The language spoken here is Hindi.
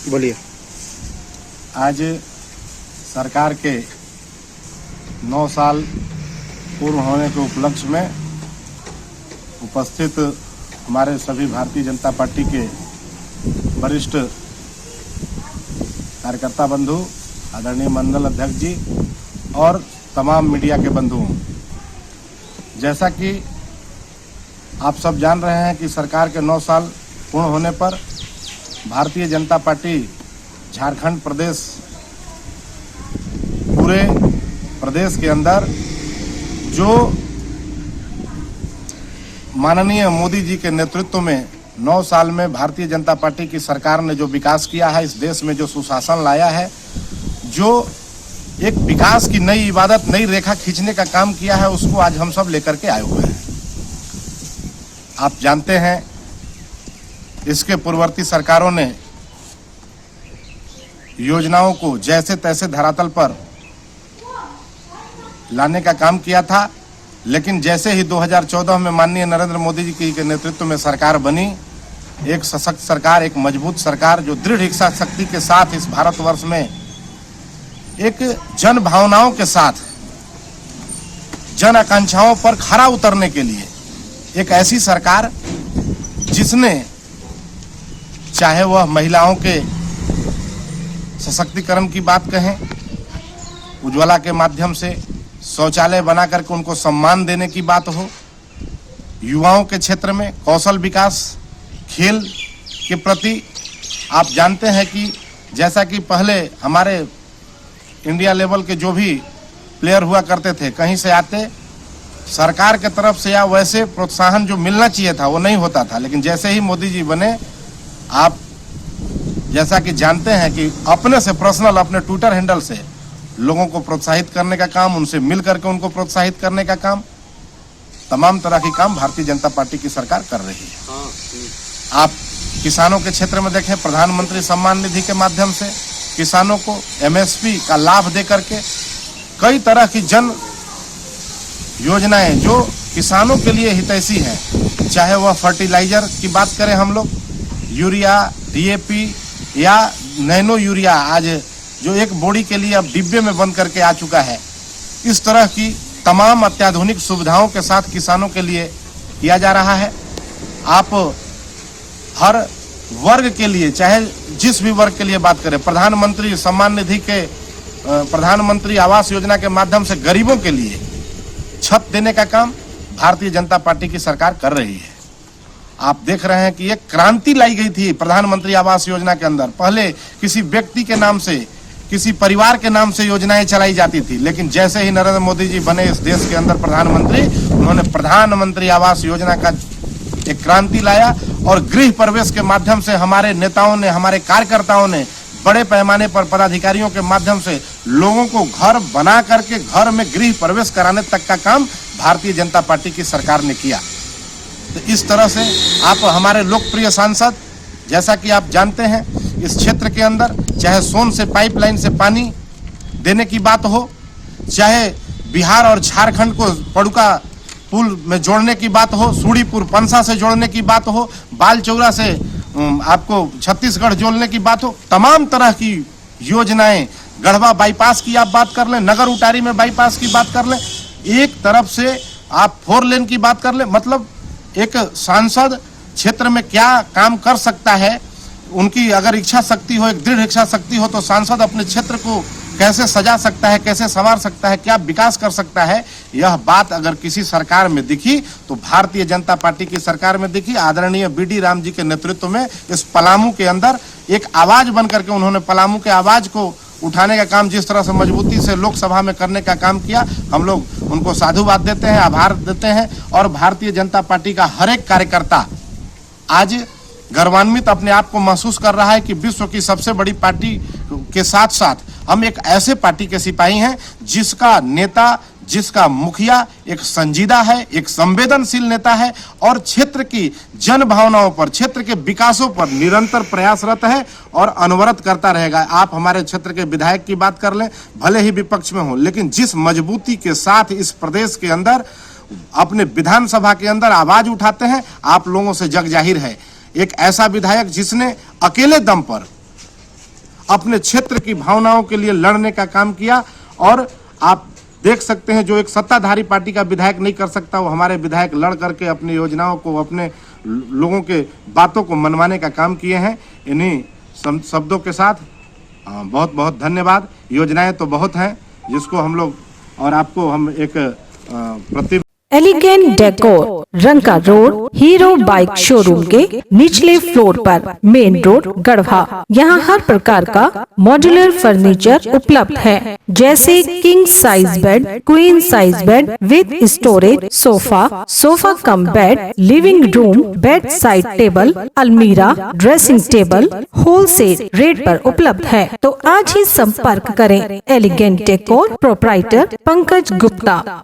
बोलिए। आज सरकार के 9 साल पूर्ण होने के उपलक्ष्य में उपस्थित हमारे सभी भारतीय जनता पार्टी के वरिष्ठ कार्यकर्ता बंधु, आदरणीय मंडल अध्यक्ष जी और तमाम मीडिया के बंधुओं, जैसा कि आप सब जान रहे हैं कि सरकार के 9 साल पूर्ण होने पर भारतीय जनता पार्टी झारखंड प्रदेश, पूरे प्रदेश के अंदर जो माननीय मोदी जी के नेतृत्व में 9 साल में भारतीय जनता पार्टी की सरकार ने जो विकास किया है, इस देश में जो सुशासन लाया है, जो एक विकास की नई इबादत, नई रेखा खींचने का काम किया है, उसको आज हम सब लेकर के आए हुए हैं। आप जानते हैं इसके पूर्ववर्ती सरकारों ने योजनाओं को जैसे तैसे धरातल पर लाने का काम किया था, लेकिन जैसे ही 2014 में माननीय नरेंद्र मोदी जी के नेतृत्व में सरकार बनी, एक सशक्त सरकार, एक मजबूत सरकार जो दृढ़ इच्छा शक्ति के साथ इस भारतवर्ष में एक जन भावनाओं के साथ जन आकांक्षाओं पर खरा उतरने के लिए एक ऐसी सरकार जिसने, चाहे वह महिलाओं के सशक्तिकरण की बात कहें, उज्ज्वला के माध्यम से शौचालय बना करके उनको सम्मान देने की बात हो, युवाओं के क्षेत्र में कौशल विकास, खेल के प्रति आप जानते हैं कि जैसा कि पहले हमारे इंडिया लेवल के जो भी प्लेयर हुआ करते थे, कहीं से आते सरकार के तरफ से या वैसे प्रोत्साहन जो मिलना चाहिए था वो नहीं होता था, लेकिन जैसे ही मोदी जी बने, आप जैसा कि जानते हैं कि अपने से पर्सनल, अपने ट्विटर हैंडल से लोगों को प्रोत्साहित करने का काम, उनसे मिल करके उनको प्रोत्साहित करने का काम, तमाम तरह के काम भारतीय जनता पार्टी की सरकार कर रही है। आप किसानों के क्षेत्र में देखें, प्रधानमंत्री सम्मान निधि के माध्यम से किसानों को MSP का लाभ दे करके कई तरह की जन योजनाएं जो किसानों के लिए हितैषी हैं, चाहे वह फर्टिलाइजर की बात करें हम लोग, यूरिया, DAP या नैनो यूरिया, आज जो एक बोरी के लिए अब डिब्बे में बंद करके आ चुका है, इस तरह की तमाम अत्याधुनिक सुविधाओं के साथ किसानों के लिए किया जा रहा है। आप हर वर्ग के लिए, चाहे जिस भी वर्ग के लिए बात करें, प्रधानमंत्री सम्मान निधि के, प्रधानमंत्री आवास योजना के माध्यम से गरीबों के लिए छत देने का काम भारतीय जनता पार्टी की सरकार कर रही है। आप देख रहे हैं कि एक क्रांति लाई गई थी प्रधानमंत्री आवास योजना के अंदर। पहले किसी व्यक्ति के नाम से, किसी परिवार के नाम से योजनाएं चलाई जाती थी, लेकिन जैसे ही नरेंद्र मोदी जी बने इस देश के अंदर प्रधानमंत्री, उन्होंने प्रधानमंत्री आवास योजना का एक क्रांति लाया और गृह प्रवेश के माध्यम से हमारे नेताओं ने, हमारे कार्यकर्ताओं ने बड़े पैमाने पर पदाधिकारियों के माध्यम से लोगों को घर बना करके घर में गृह प्रवेश कराने तक का काम भारतीय जनता पार्टी की सरकार ने किया। तो इस तरह से आप हमारे लोकप्रिय सांसद, जैसा कि आप जानते हैं, इस क्षेत्र के अंदर चाहे सोन से पाइपलाइन से पानी देने की बात हो, चाहे बिहार और झारखंड को पड़ुका पुल में जोड़ने की बात हो, सूड़ीपुर पंसा से जोड़ने की बात हो, बालचौरा से आपको छत्तीसगढ़ जोड़ने की बात हो, तमाम तरह की योजनाएं, गढ़वा बाईपास की आप बात कर लें, नगर उटारी में बाईपास की बात कर लें, एक तरफ से आप 4 लेन की बात कर लें, मतलब एक सांसद क्षेत्र में क्या काम कर सकता है, उनकी अगर इच्छा शक्ति हो, एक दृढ़ इच्छा शक्ति हो, तो सांसद अपने क्षेत्र को कैसे सजा सकता है, कैसे संवार सकता है, क्या विकास कर सकता है, यह बात अगर किसी सरकार में दिखी तो भारतीय जनता पार्टी की सरकार में दिखी। आदरणीय BD राम जी के नेतृत्व में इस पलामू के अंदर एक आवाज बन करके उन्होंने पलामू के आवाज को उठाने का काम जिस तरह से मजबूती से लोकसभा में करने का काम किया, हम लोग उनको साधुवाद देते हैं, आभार देते हैं। और भारतीय जनता पार्टी का हर एक कार्यकर्ता आज गर्वान्वित अपने आप को महसूस कर रहा है कि विश्व की सबसे बड़ी पार्टी के साथ साथ हम एक ऐसे पार्टी के सिपाही हैं जिसका नेता, जिसका मुखिया एक संजीदा है, एक संवेदनशील नेता है और क्षेत्र की जन भावनाओं पर, क्षेत्र के विकासों पर निरंतर प्रयासरत है और अनवरत करता रहेगा। आप हमारे क्षेत्र के विधायक की बात कर लें, भले ही विपक्ष में हो, लेकिन जिस मजबूती के साथ इस प्रदेश के अंदर अपने विधानसभा के अंदर आवाज उठाते हैं, आप लोगों से जग जाहिर है। एक ऐसा विधायक जिसने अकेले दम पर अपने क्षेत्र की भावनाओं के लिए लड़ने का काम किया। और आप देख सकते हैं, जो एक सत्ताधारी पार्टी का विधायक नहीं कर सकता, वो हमारे विधायक लड़ करके अपनी योजनाओं को, अपने लोगों के बातों को मनवाने का काम किए हैं। इन्हीं शब्दों के साथ बहुत बहुत धन्यवाद। योजनाएं तो बहुत हैं जिसको हम लोग और आपको हम एक प्रति elegant decor, Ranka road, hero bike showroom के निचले फ्लोर पर, मेन रोड, गढ़वा। यहाँ हर प्रकार का मॉड्यूलर फर्नीचर उपलब्ध है, जैसे king size bed, queen size bed with storage, sofa, sofa cum bed, living room, bed side table, अलमीरा, ड्रेसिंग टेबल, होलसेल रेट पर उपलब्ध है। तो आज ही संपर्क करें elegant decor, proprietor Pankaj Gupta.